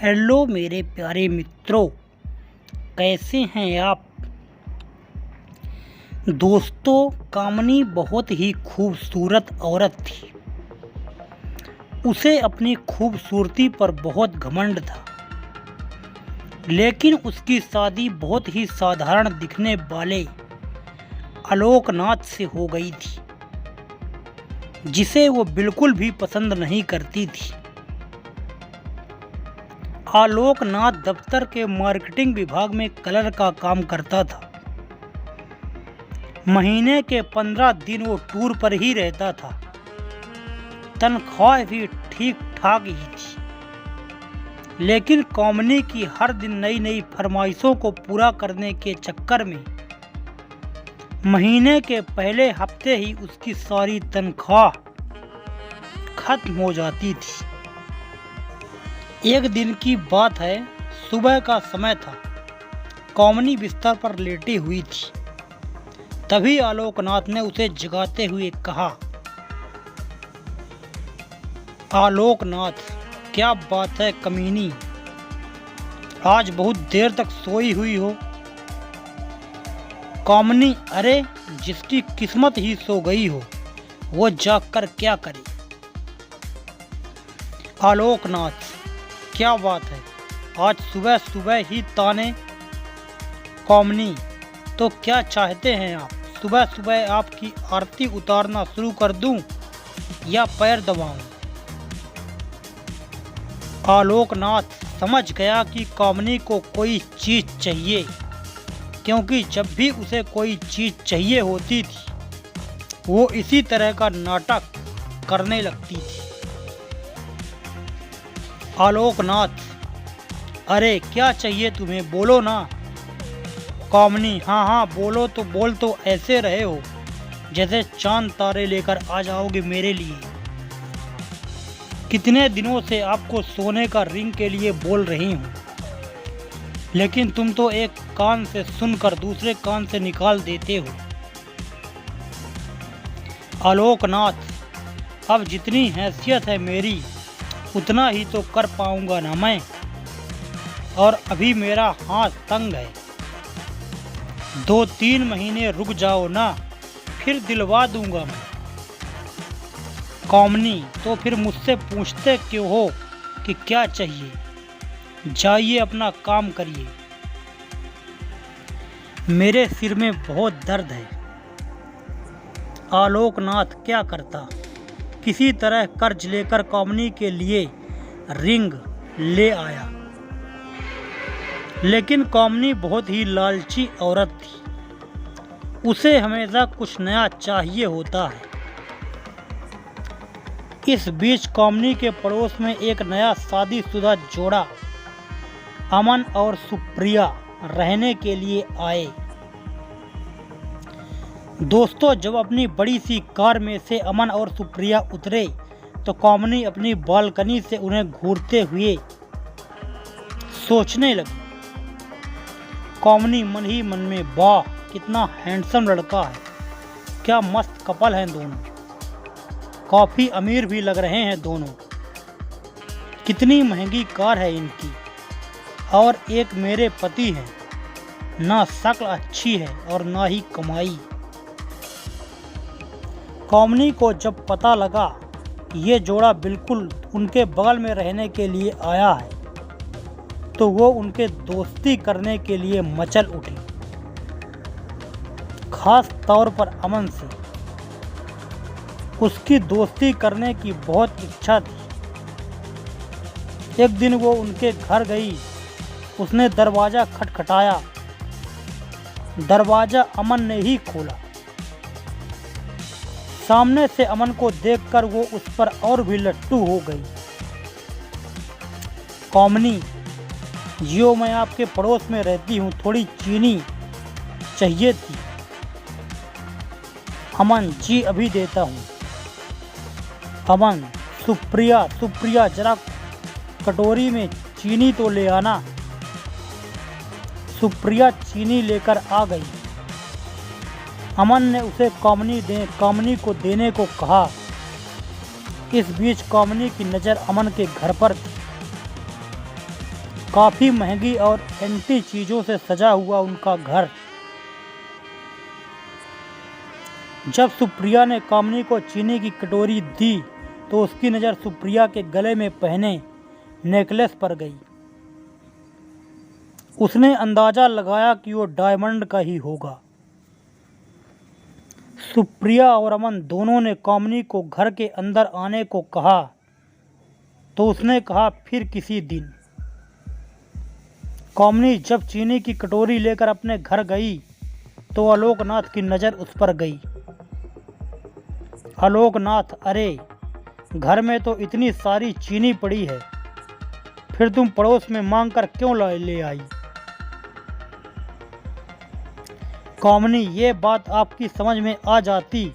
Hello मेरे प्यारे मित्रों, कैसे हैं आप। दोस्तों, कामनी बहुत ही खूबसूरत औरत थी। उसे अपनी खूबसूरती पर बहुत घमंड था, लेकिन उसकी शादी बहुत ही साधारण दिखने वाले आलोकनाथ से हो गई थी, जिसे वो बिल्कुल भी पसंद नहीं करती थी। आलोकनाथ दफ्तर के मार्केटिंग विभाग में कलर का काम करता था। महीने के 15 दिन वो टूर पर ही रहता था। तनख्वाह भी ठीक ठाक ही थी, लेकिन कामनी की हर दिन नई नई फरमाइशों को पूरा करने के चक्कर में महीने के पहले हफ्ते ही उसकी सारी तनख्वाह खत्म हो जाती थी। एक दिन की बात है, सुबह का समय था। कामनी बिस्तर पर लेटी हुई थी। तभी आलोकनाथ ने उसे जगाते हुए कहा, आलोकनाथ, क्या बात है कमीनी, आज बहुत देर तक सोई हुई हो। कामनी, अरे जिसकी किस्मत ही सो गई हो वो जाग कर क्या करे। आलोकनाथ, क्या बात है, आज सुबह सुबह ही ताने। कामनी, तो क्या चाहते हैं आप, सुबह सुबह आपकी आरती उतारना शुरू कर दूं या पैर दबाऊं। आलोकनाथ समझ गया कि कामनी को कोई चीज चाहिए, क्योंकि जब भी उसे कोई चीज चाहिए होती थी वो इसी तरह का नाटक करने लगती थी। आलोकनाथ, अरे क्या चाहिए तुम्हें, बोलो ना। कामनी, हाँ हाँ बोलो तो, बोल तो ऐसे रहे हो जैसे चांद तारे लेकर आ जाओगे मेरे लिए। कितने दिनों से आपको सोने का रिंग के लिए बोल रही हूँ, लेकिन तुम तो एक कान से सुनकर दूसरे कान से निकाल देते हो। आलोकनाथ, अब जितनी हैसियत है मेरी उतना ही तो कर पाऊंगा ना मैं, और अभी मेरा हाथ तंग है। 2-3 महीने रुक जाओ ना, फिर दिलवा दूंगा मैं। कामनी, तो फिर मुझसे पूछते क्यों हो कि क्या चाहिए, जाइए अपना काम करिए। मेरे सिर में बहुत दर्द है। आलोकनाथ क्या करता, किसी तरह कर्ज लेकर कामनी के लिए रिंग ले आया, लेकिन कामनी बहुत ही लालची औरत थी। उसे हमेशा कुछ नया चाहिए होता है। इस बीच कामनी के पड़ोस में एक नया शादीशुदा जोड़ा अमन और सुप्रिया रहने के लिए आए। दोस्तों, जब अपनी बड़ी सी कार में से अमन और सुप्रिया उतरे तो कामनी अपनी बालकनी से उन्हें घूरते हुए सोचने लगी। कामनी मन ही मन में, वाह कितना हैंडसम लड़का है, क्या मस्त कपल हैं दोनों, काफी अमीर भी लग रहे हैं दोनों, कितनी महंगी कार है इनकी, और एक मेरे पति हैं, ना शक्ल अच्छी है और ना ही कमाई। कामनी को जब पता लगा कि ये जोड़ा बिल्कुल उनके बगल में रहने के लिए आया है, तो वो उनके दोस्ती करने के लिए मचल उठी, खास तौर पर अमन से। उसकी दोस्ती करने की बहुत इच्छा थी। एक दिन वो उनके घर गई, उसने दरवाज़ा खटखटाया। दरवाज़ा अमन ने ही खोला। सामने से अमन को देखकर वो उस पर और भी लट्टू हो गई। कामनी, जियो, मैं आपके पड़ोस में रहती हूँ, थोड़ी चीनी चाहिए थी। अमन, जी अभी देता हूँ। अमन, सुप्रिया जरा कटोरी में चीनी तो ले आना। सुप्रिया चीनी लेकर आ गई। अमन ने उसे कामनी को देने को कहा। इस बीच कामनी की नज़र अमन के घर पर थी। काफ़ी महंगी और एंटी चीज़ों से सजा हुआ उनका घर। जब सुप्रिया ने कामिनी को चीनी की कटोरी दी तो उसकी नज़र सुप्रिया के गले में पहने नेकलेस पर गई। उसने अंदाज़ा लगाया कि वो डायमंड का ही होगा। सुप्रिया और अमन दोनों ने कामिनी को घर के अंदर आने को कहा तो उसने कहा फिर किसी दिन। कामिनी जब चीनी की कटोरी लेकर अपने घर गई तो आलोकनाथ की नज़र उस पर गई। आलोकनाथ, अरे घर में तो इतनी सारी चीनी पड़ी है, फिर तुम पड़ोस में मांग कर क्यों ले आई? कामिनी, ये बात आपकी समझ में आ जाती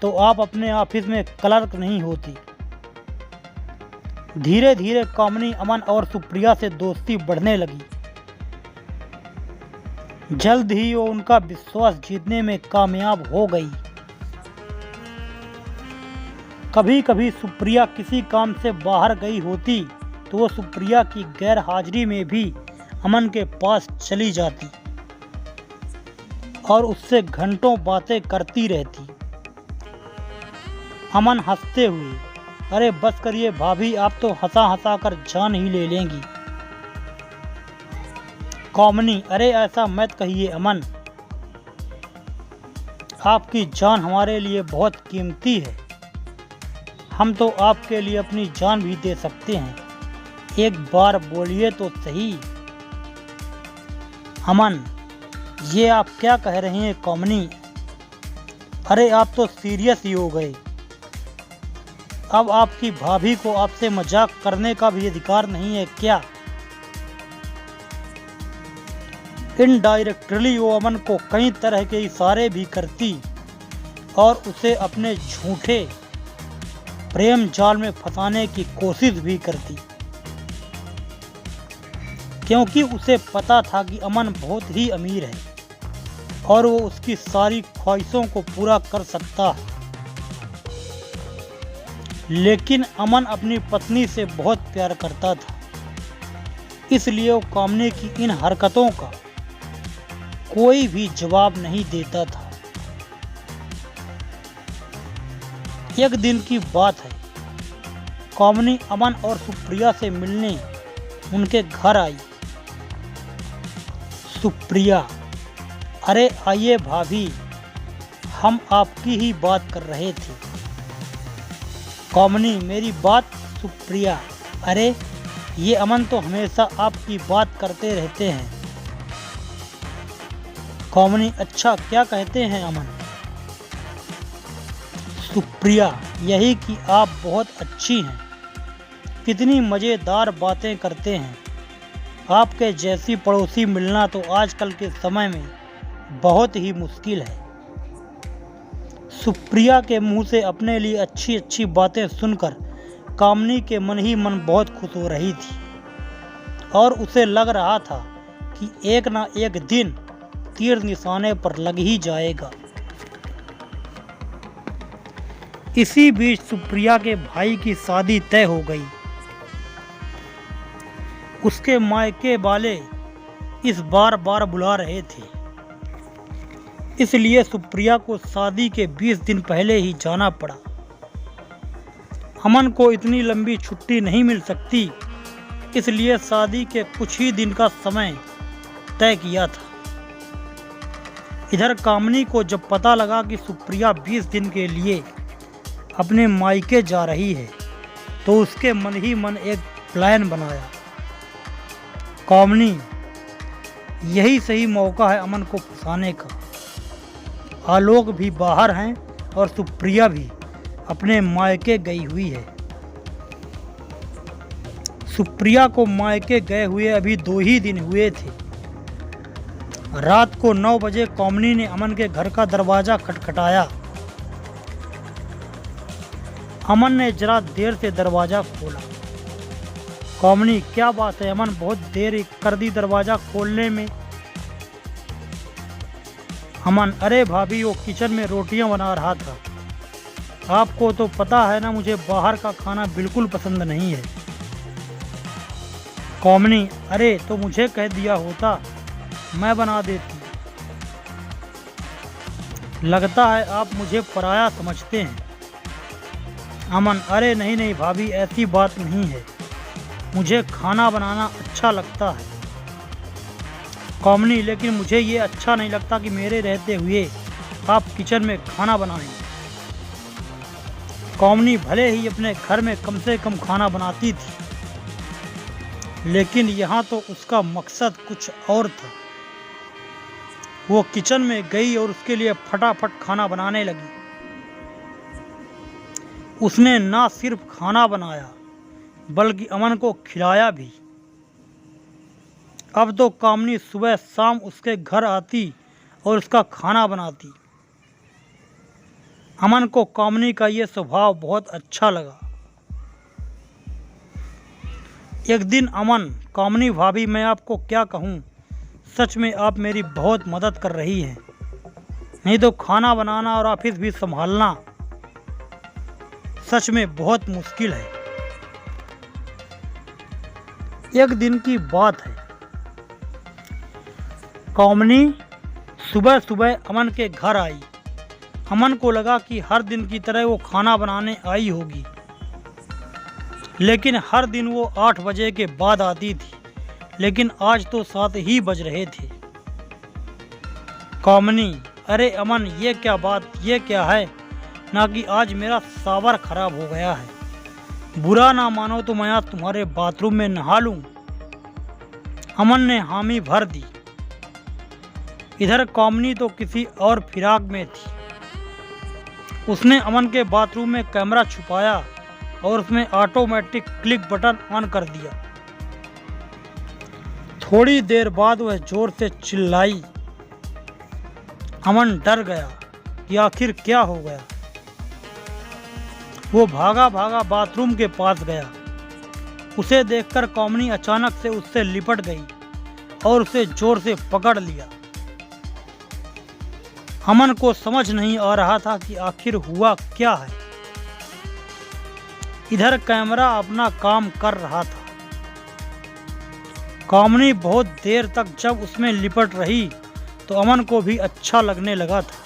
तो आप अपने ऑफिस में क्लर्क नहीं होती। धीरे धीरे कामिनी अमन और सुप्रिया से दोस्ती बढ़ने लगी। जल्द ही वो उनका विश्वास जीतने में कामयाब हो गई। कभी कभी सुप्रिया किसी काम से बाहर गई होती तो वो सुप्रिया की गैर हाजिरी में भी अमन के पास चली जाती और उससे घंटों बातें करती रहती। अमन हंसते हुए, अरे बस करिए भाभी, आप तो हंसा हंसा कर जान ही ले लेंगी। कामिनी, अरे ऐसा मत कहिए अमन, आपकी जान हमारे लिए बहुत कीमती है। हम तो आपके लिए अपनी जान भी दे सकते हैं, एक बार बोलिए तो सही। अमन, ये आप क्या कह रहे हैं कामिनी? अरे आप तो सीरियस ही हो गए। अब आपकी भाभी को आपसे मजाक करने का भी अधिकार नहीं है क्या? इनडायरेक्टली वो अमन को कई तरह के इशारे भी करती और उसे अपने झूठे प्रेम जाल में फंसाने की कोशिश भी करती, क्योंकि उसे पता था कि अमन बहुत ही अमीर है और वो उसकी सारी ख्वाहिशों को पूरा कर सकता है। लेकिन अमन अपनी पत्नी से बहुत प्यार करता था, इसलिए वो कामिनी की इन हरकतों का कोई भी जवाब नहीं देता था। एक दिन की बात है, कामिनी अमन और सुप्रिया से मिलने उनके घर आई। सुप्रिया, अरे आइए भाभी, हम आपकी ही बात कर रहे थे। कामिनी, मेरी बात? सुप्रिया, अरे ये अमन तो हमेशा आपकी बात करते रहते हैं। कामिनी, अच्छा क्या कहते हैं अमन? सुप्रिया, यही कि आप बहुत अच्छी हैं, कितनी मज़ेदार बातें करते हैं। आपके जैसी पड़ोसी मिलना तो आजकल के समय में बहुत ही मुश्किल है। सुप्रिया के मुंह से अपने लिए अच्छी अच्छी बातें सुनकर कामिनी के मन ही मन बहुत खुश हो रही थी और उसे लग रहा था कि एक ना एक दिन तीर निशाने पर लग ही जाएगा। इसी बीच सुप्रिया के भाई की शादी तय हो गई। उसके मायके वाले इस बार बुला रहे थे, इसलिए सुप्रिया को शादी के 20 दिन पहले ही जाना पड़ा। अमन को इतनी लंबी छुट्टी नहीं मिल सकती, इसलिए शादी के कुछ ही दिन का समय तय किया था। इधर कामिनी को जब पता लगा कि सुप्रिया 20 दिन के लिए अपने मायके जा रही है तो उसके मन ही मन एक प्लान बनाया। कामिनी, यही सही मौका है अमन को फंसाने का। आलोक भी बाहर हैं और सुप्रिया भी अपने मायके गई हुई है। सुप्रिया को मायके गए हुए अभी 2 ही दिन हुए थे। रात को 9 बजे कामिनी ने अमन के घर का दरवाज़ा खटखटाया। अमन ने जरा देर से दरवाज़ा खोला। कामिनी, क्या बात है अमन, बहुत देर कर दी दरवाज़ा खोलने में। अमन, अरे भाभी, वो किचन में रोटियां बना रहा था। आपको तो पता है ना, मुझे बाहर का खाना बिल्कुल पसंद नहीं है। कामनी, अरे तो मुझे कह दिया होता, मैं बना देती। लगता है आप मुझे पराया समझते हैं। अमन, अरे नहीं नहीं भाभी, ऐसी बात नहीं है, मुझे खाना बनाना अच्छा लगता है। कामनी, लेकिन मुझे ये अच्छा नहीं लगता कि मेरे रहते हुए आप किचन में खाना बनाएं। कामनी भले ही अपने घर में कम से कम खाना बनाती थी, लेकिन यहाँ तो उसका मकसद कुछ और था। वो किचन में गई और उसके लिए फटाफट खाना बनाने लगी। उसने ना सिर्फ खाना बनाया बल्कि अमन को खिलाया भी। अब तो कामनी सुबह शाम उसके घर आती और उसका खाना बनाती। अमन को कामनी का ये स्वभाव बहुत अच्छा लगा। एक दिन अमन, कामनी भाभी, मैं आपको क्या कहूँ, सच में आप मेरी बहुत मदद कर रही हैं। नहीं तो खाना बनाना और ऑफिस भी संभालना सच में बहुत मुश्किल है। एक दिन की बात है, कामनी सुबह सुबह अमन के घर आई। अमन को लगा कि हर दिन की तरह वो खाना बनाने आई होगी, लेकिन हर दिन वो 8 बजे के बाद आती थी, लेकिन आज तो 7 ही बज रहे थे। कामनी, अरे अमन, ये क्या बात, ये क्या है ना कि आज मेरा शावर खराब हो गया है। बुरा ना मानो तो मैं आज तुम्हारे बाथरूम में नहा लूं। अमन ने हामी भर दी। इधर कामनी तो किसी और फिराक में थी। उसने अमन के बाथरूम में कैमरा छुपाया और उसमें ऑटोमेटिक क्लिक बटन ऑन कर दिया। थोड़ी देर बाद वह जोर से चिल्लाई। अमन डर गया कि आखिर क्या हो गया। वो भागा भागा बाथरूम के पास गया। उसे देखकर कामनी अचानक से उससे लिपट गई और उसे जोर से पकड़ लिया। अमन को समझ नहीं आ रहा था कि आखिर हुआ क्या है। इधर कैमरा अपना काम कर रहा था। कामनी बहुत देर तक जब उसमें लिपट रही तो अमन को भी अच्छा लगने लगा था,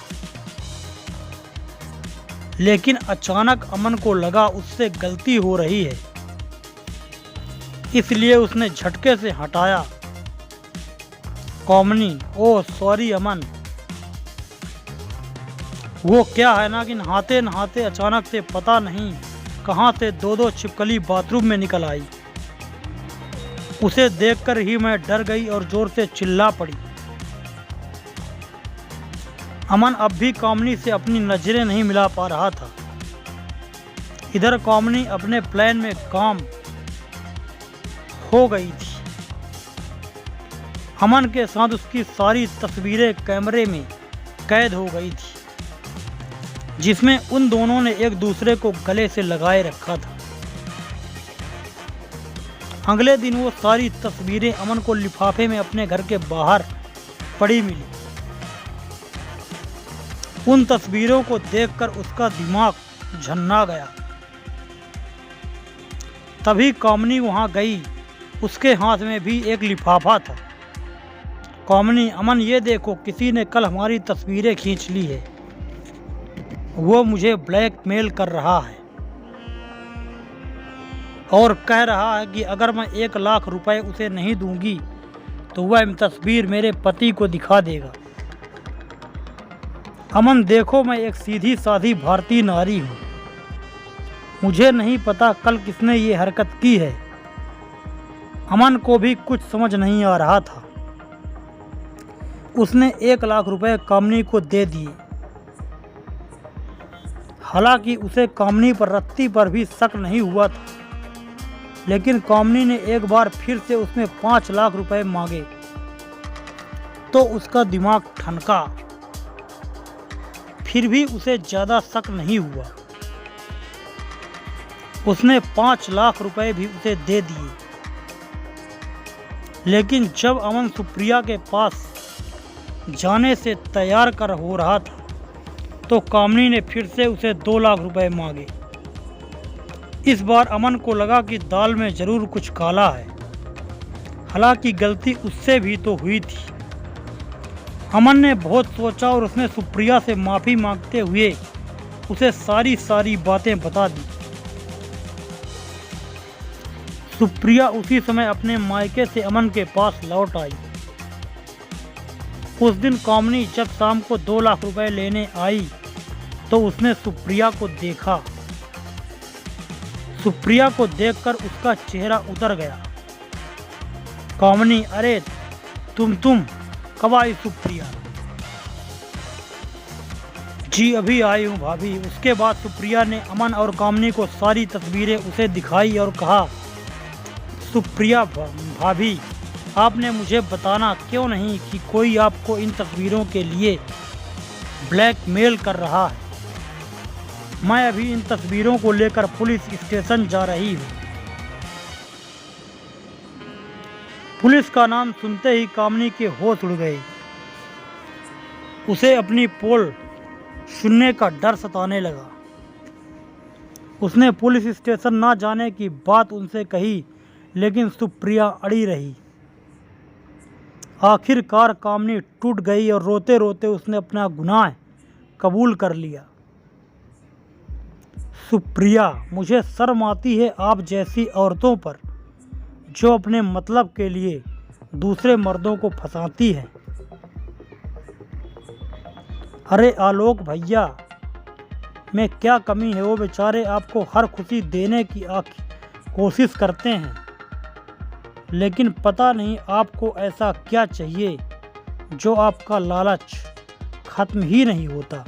लेकिन अचानक अमन को लगा उससे गलती हो रही है, इसलिए उसने झटके से हटाया। कामनी, ओह सॉरी अमन। वो क्या है ना कि नहाते नहाते अचानक से पता नहीं कहां से 2-2 छिपकली बाथरूम में निकल आई। उसे देखकर ही मैं डर गई और जोर से चिल्ला पड़ी। अमन अब भी कामनी से अपनी नजरें नहीं मिला पा रहा था। इधर कामनी अपने प्लान में काम हो गई थी। अमन के साथ उसकी सारी तस्वीरें कैमरे में कैद हो गई थी, जिसमें उन दोनों ने एक दूसरे को गले से लगाए रखा था। अगले दिन वो सारी तस्वीरें अमन को लिफाफे में अपने घर के बाहर पड़ी मिली। उन तस्वीरों को देखकर उसका दिमाग झन्ना गया। तभी कामनी वहां गई। उसके हाथ में भी एक लिफाफा था। कामनी, अमन ये देखो, किसी ने कल हमारी तस्वीरें खींच ली है। वो मुझे ब्लैकमेल कर रहा है और कह रहा है कि अगर मैं 1 लाख रुपए उसे नहीं दूंगी तो वह तस्वीर मेरे पति को दिखा देगा। अमन देखो, मैं एक सीधी साधी भारतीय नारी हूँ। मुझे नहीं पता कल किसने ये हरकत की है। अमन को भी कुछ समझ नहीं आ रहा था। उसने 1 लाख रुपए कामनी को दे दिए। हालांकि उसे कामनी पर रत्ती पर भी शक नहीं हुआ था, लेकिन कामनी ने एक बार फिर से उसमें 5 लाख रुपए मांगे तो उसका दिमाग ठनका। फिर भी उसे ज़्यादा शक नहीं हुआ। उसने 5 लाख रुपए भी उसे दे दिए। लेकिन जब अमन सुप्रिया के पास जाने से तैयार कर हो रहा था तो कामनी ने फिर से उसे 2 लाख रुपए मांगे। इस बार अमन को लगा कि दाल में ज़रूर कुछ काला है। हालांकि गलती उससे भी तो हुई थी। अमन ने बहुत सोचा और उसने सुप्रिया से माफ़ी मांगते हुए उसे सारी बातें बता दी। सुप्रिया उसी समय अपने मायके से अमन के पास लौट आई। उस दिन कामनी जब शाम को 2 लाख रुपए लेने आई तो उसने सुप्रिया को देखा। सुप्रिया को देखकर उसका चेहरा उतर गया। कामनी, अरे तुम कब आई? सुप्रिया, जी अभी आई हूँ भाभी। उसके बाद सुप्रिया ने अमन और कामनी को सारी तस्वीरें उसे दिखाई और कहा, सुप्रिया भाभी, आपने मुझे बताना क्यों नहीं कि कोई आपको इन तस्वीरों के लिए ब्लैकमेल कर रहा है। मैं अभी इन तस्वीरों को लेकर पुलिस स्टेशन जा रही हूँ। पुलिस का नाम सुनते ही कामनी के होश उड़ गए। उसे अपनी पोल सुनने का डर सताने लगा। उसने पुलिस स्टेशन ना जाने की बात उनसे कही, लेकिन सुप्रिया अड़ी रही। आखिरकार कामनी टूट गई और रोते रोते उसने अपना गुनाह कबूल कर लिया। सुप्रिया, मुझे शर्म आती है आप जैसी औरतों पर जो अपने मतलब के लिए दूसरे मर्दों को फंसाती हैं। अरे आलोक भैया, में क्या कमी है? वो बेचारे आपको हर खुशी देने की कोशिश करते हैं, लेकिन पता नहीं आपको ऐसा क्या चाहिए जो आपका लालच खत्म ही नहीं होता।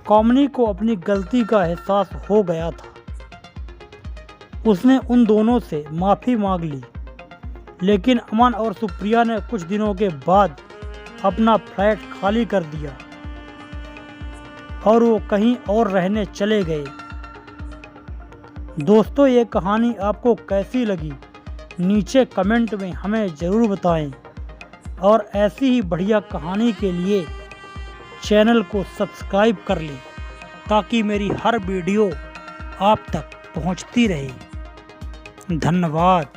कामनी को अपनी गलती का एहसास हो गया था। उसने उन दोनों से माफ़ी मांग ली, लेकिन अमन और सुप्रिया ने कुछ दिनों के बाद अपना फ्लैट खाली कर दिया और वो कहीं और रहने चले गए। दोस्तों, ये कहानी आपको कैसी लगी नीचे कमेंट में हमें ज़रूर बताएं और ऐसी ही बढ़िया कहानी के लिए चैनल को सब्सक्राइब कर लें ताकि मेरी हर वीडियो आप तक पहुंचती रहे। धन्यवाद।